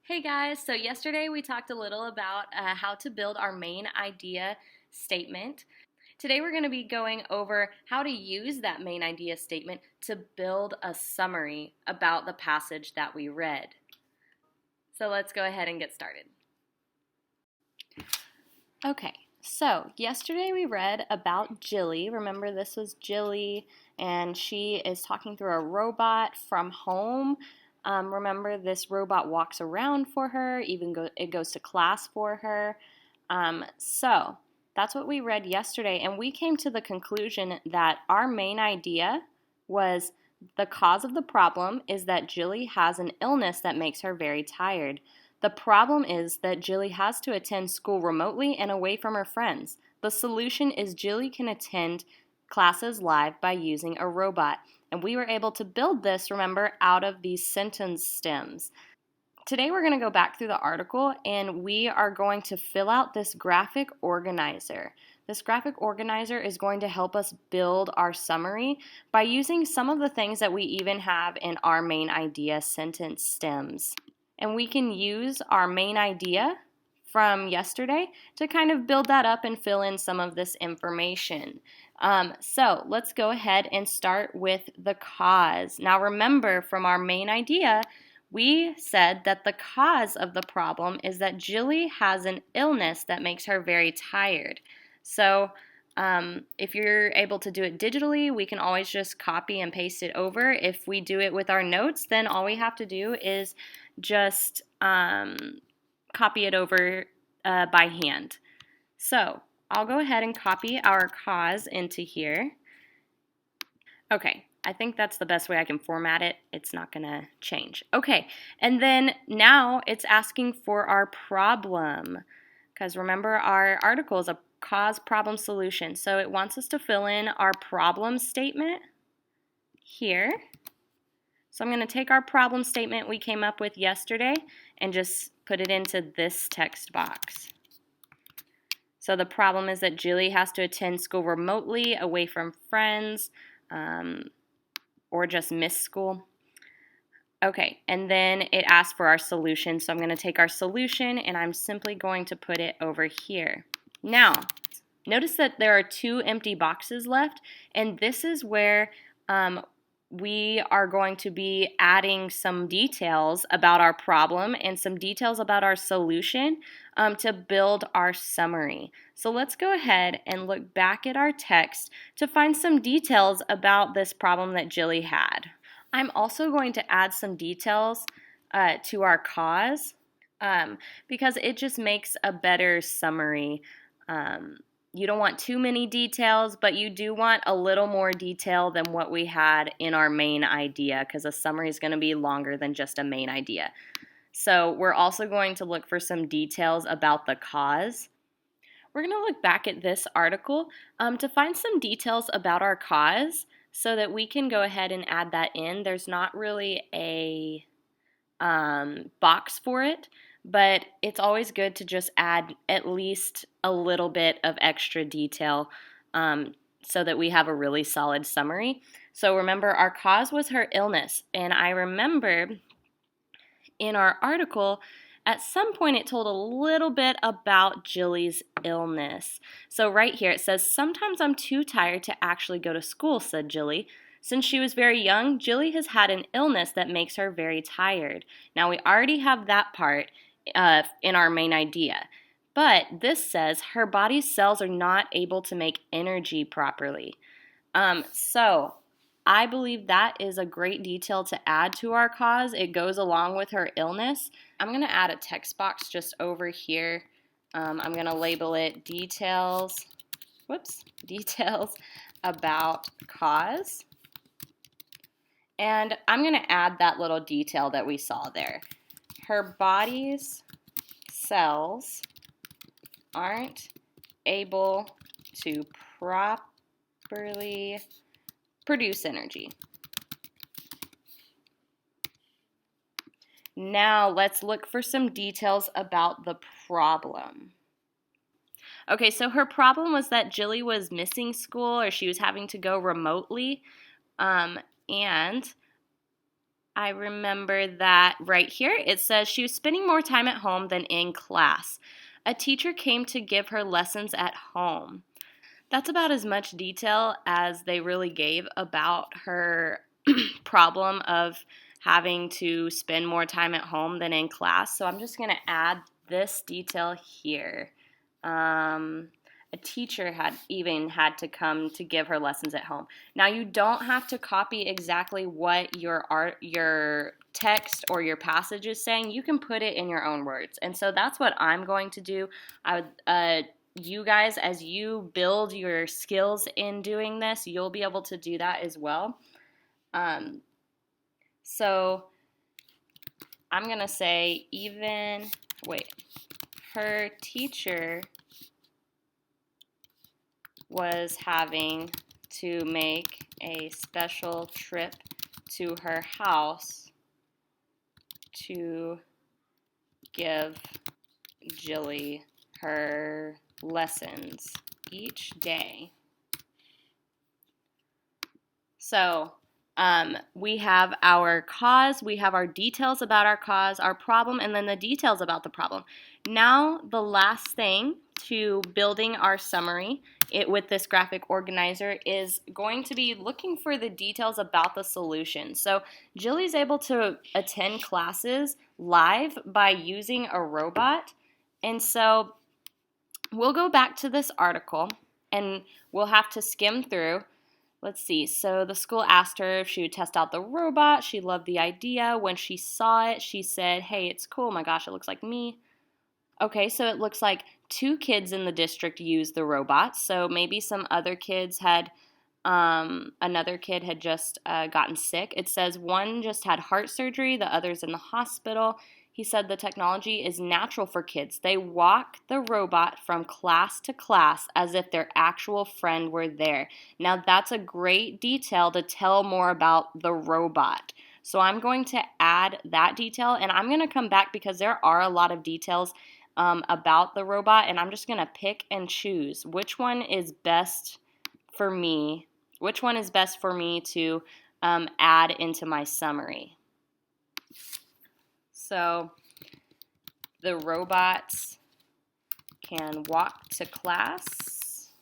Hey guys, so yesterday we talked a little about how to build our main idea statement. Today we're going to be going over how to use that main idea statement to build a summary about the passage that we read. So let's go ahead and get started. Okay, so yesterday we read about Jilly. Remember, this was Jilly, and she is talking through a robot from home. Remember, this robot walks around for her, it goes to class for her. So that's what we read yesterday, and we came to the conclusion that our main idea was the cause of the problem is that Jilly has an illness that makes her very tired. The problem is that Jilly has to attend school remotely and away from her friends. The solution is Jilly can attend classes live by using a robot. And we were able to build this, remember, out of these sentence stems. Today we're going to go back through the article and we are going to fill out this graphic organizer. This graphic organizer is going to help us build our summary by using some of the things that we even have in our main idea sentence stems. And we can use our main idea from yesterday to kind of build that up and fill in some of this information. So let's go ahead and start with the cause. Now remember, from our main idea, we said that the cause of the problem is that Jilly has an illness that makes her very tired. So if you're able to do it digitally, we can always just copy and paste it over. If we do it with our notes, then all we have to do is just copy it over by hand. So I'll go ahead and copy our cause into here. Okay, I think that's the best way I can format it. It's not going to change. Okay, and then now it's asking for our problem. Because remember, our article is a cause, problem, solution. So it wants us to fill in our problem statement here. So I'm going to take our problem statement we came up with yesterday and just put it into this text box. So the problem is that Jilly has to attend school remotely, away from friends, or just miss school. Okay, and then it asks for our solution. So I'm going to take our solution and I'm simply going to put it over here. Now, notice that there are two empty boxes left, and this is where we are going to be adding some details about our problem and some details about our solution to build our summary. So let's go ahead and look back at our text to find some details about this problem that Jilly had. I'm also going to add some details to our cause because it just makes a better summary. You don't want too many details, but you do want a little more detail than what we had in our main idea, because a summary is going to be longer than just a main idea. So we're also going to look for some details about the cause. We're going to look back at this article to find some details about our cause so that we can go ahead and add that in. There's not really a box for it, but it's always good to just add at least a little bit of extra detail so that we have a really solid summary. So remember, our cause was her illness, and I remember in our article, at some point it told a little bit about Jilly's illness. So right here it says, "Sometimes I'm too tired to actually go to school," said Jilly. "Since she was very young, Jilly has had an illness that makes her very tired." Now we already have that part in our main idea. But this says her body's cells are not able to make energy properly. So I believe that is a great detail to add to our cause. It goes along with her illness. I'm going to add a text box just over here. I'm going to label it details about cause. And I'm going to add that little detail that we saw there. Her body's cells aren't able to properly produce energy. Now let's look for some details about the problem. Okay, so her problem was that Jilly was missing school, or she was having to go remotely, and I remember that right here. It says she was spending more time at home than in class. A teacher came to give her lessons at home. That's about as much detail as they really gave about her problem of having to spend more time at home than in class. So I'm just going to add this detail here. A teacher had to come to give her lessons at home. Now you don't have to copy exactly what your text or your passage is saying. You can put it in your own words. And so that's what I'm going to do. You guys, as you build your skills in doing this, you'll be able to do that as well. So I'm going to say her teacher was having to make a special trip to her house to give Jilly her lessons each day. So we have our cause, we have our details about our cause, our problem, and then the details about the problem. Now the last thing to building our summary with this graphic organizer is going to be looking for the details about the solution. So Jilly's able to attend classes live by using a robot. And so we'll go back to this article and we'll have to skim through. Let's see. So the school asked her if she would test out the robot. She loved the idea. When she saw it, she said, "Hey, it's cool. My gosh, it looks like me." Okay, so it looks like 2 kids in the district used the robot. So maybe some other kids had, another kid had just gotten sick. It says one just had heart surgery, the other's in the hospital. He said the technology is natural for kids. They walk the robot from class to class as if their actual friend were there. Now that's a great detail to tell more about the robot. So I'm going to add that detail, and I'm going to come back because there are a lot of details about the robot, and I'm just going to pick and choose which one is best for me, to add into my summary. So the robots can walk to class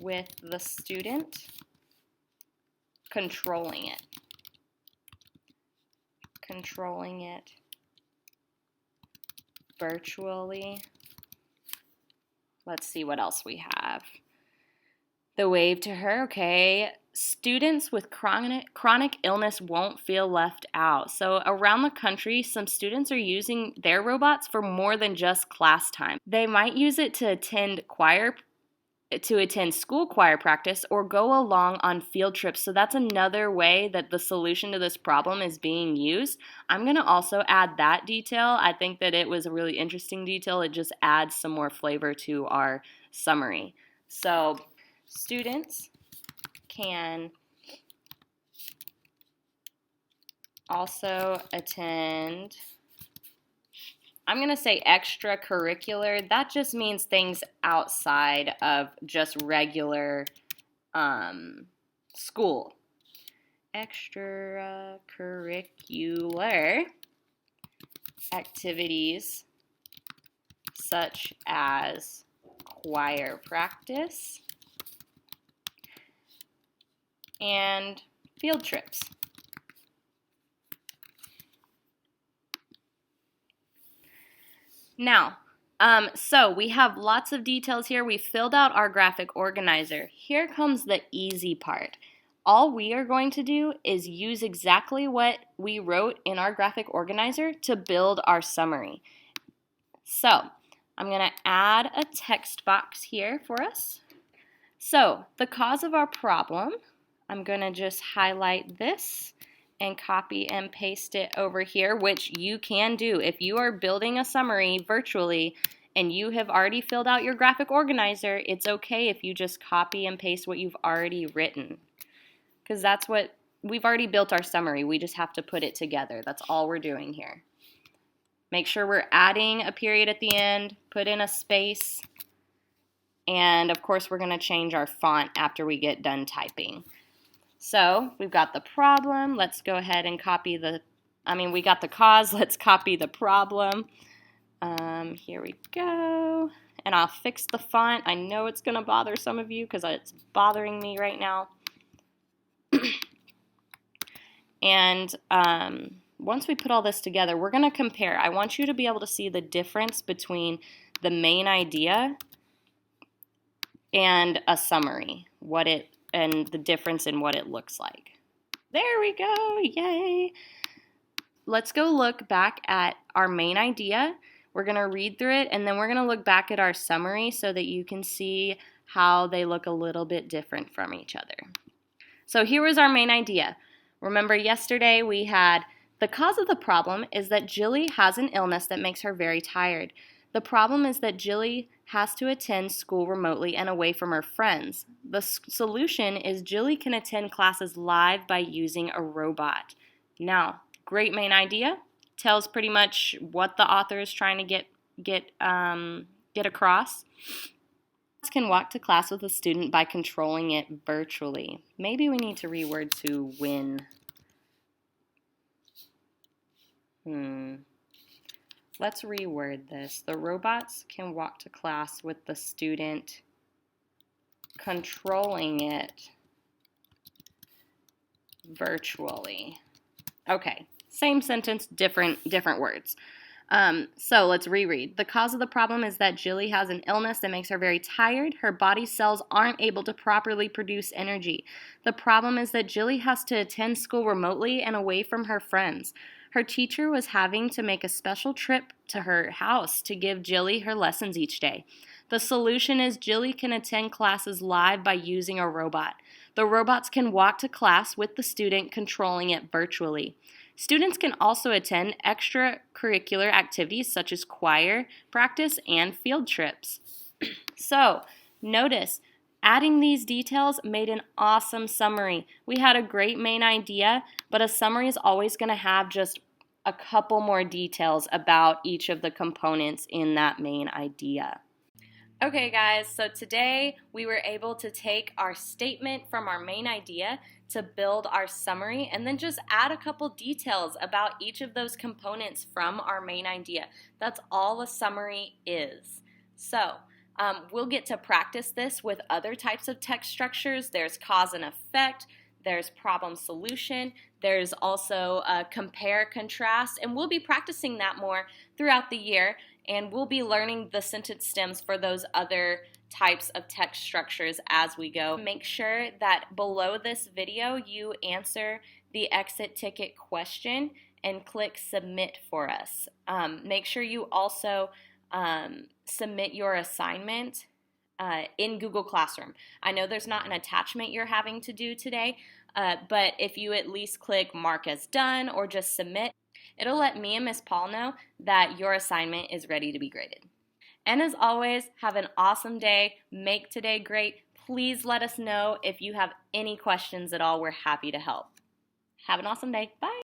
with the student controlling it virtually. Let's see what else we have. The wave to her, okay. Students with chronic illness won't feel left out. So around the country, some students are using their robots for more than just class time. They might use it to attend school choir practice or go along on field trips. So that's another way that the solution to this problem is being used. I'm going to also add that detail. I think that it was a really interesting detail. It just adds some more flavor to our summary. So students can also attend, I'm going to say extracurricular. That just means things outside of just regular school. Extracurricular activities such as choir practice and field trips. Now, so we have lots of details here. We filled out our graphic organizer. Here comes the easy part. All we are going to do is use exactly what we wrote in our graphic organizer to build our summary. So I'm going to add a text box here for us. So the cause of our problem, I'm going to just highlight this and copy and paste it over here, which you can do. If you are building a summary virtually and you have already filled out your graphic organizer, it's okay if you just copy and paste what you've already written. Because that's what, we've already built our summary. We just have to put it together. That's all we're doing here. Make sure we're adding a period at the end, put in a space, and of course we're going to change our font after we get done typing. So we've got the problem. Let's go ahead and copy we got the cause. Let's copy the problem. Here we go. And I'll fix the font. I know it's going to bother some of you because it's bothering me right now. And once we put all this together, we're going to compare. I want you to be able to see the difference between the main idea and a summary, and the difference in what it looks like. There we go, yay! Let's go look back at our main idea. We're going to read through it, and then we're going to look back at our summary so that you can see how they look a little bit different from each other. So here was our main idea. Remember yesterday we had, the cause of the problem is that Jilly has an illness that makes her very tired. The problem is that Jilly has to attend school remotely and away from her friends. The solution is Jilly can attend classes live by using a robot. Now, great main idea. Tells pretty much what the author is trying to get across. Can walk to class with a student by controlling it virtually. Maybe we need to reword to win. Let's reword this. The robots can walk to class with the student controlling it virtually. Okay, same sentence, different words. So let's reread. The cause of the problem is that Jilly has an illness that makes her very tired. Her body cells aren't able to properly produce energy. The problem is that Jilly has to attend school remotely and away from her friends. Her teacher was having to make a special trip to her house to give Jilly her lessons each day. The solution is Jilly can attend classes live by using a robot. The robots can walk to class with the student controlling it virtually. Students can also attend extracurricular activities such as choir practice and field trips. So, notice, adding these details made an awesome summary. We had a great main idea, but a summary is always going to have just a couple more details about each of the components in that main idea. Okay guys, so today we were able to take our statement from our main idea to build our summary and then just add a couple details about each of those components from our main idea. That's all a summary is. So we'll get to practice this with other types of text structures. There's cause and effect, there's problem solution, there's also compare, contrast, and we'll be practicing that more throughout the year. And we'll be learning the sentence stems for those other types of text structures as we go. Make sure that below this video you answer the exit ticket question and click submit for us. Make sure you also submit your assignment in Google Classroom. I know there's not an attachment you're having to do today, but if you at least click mark as done or just submit, it'll let me and Miss Paul know that your assignment is ready to be graded. And as always, have an awesome day. Make today great. Please let us know if you have any questions at all. We're happy to help. Have an awesome day. Bye.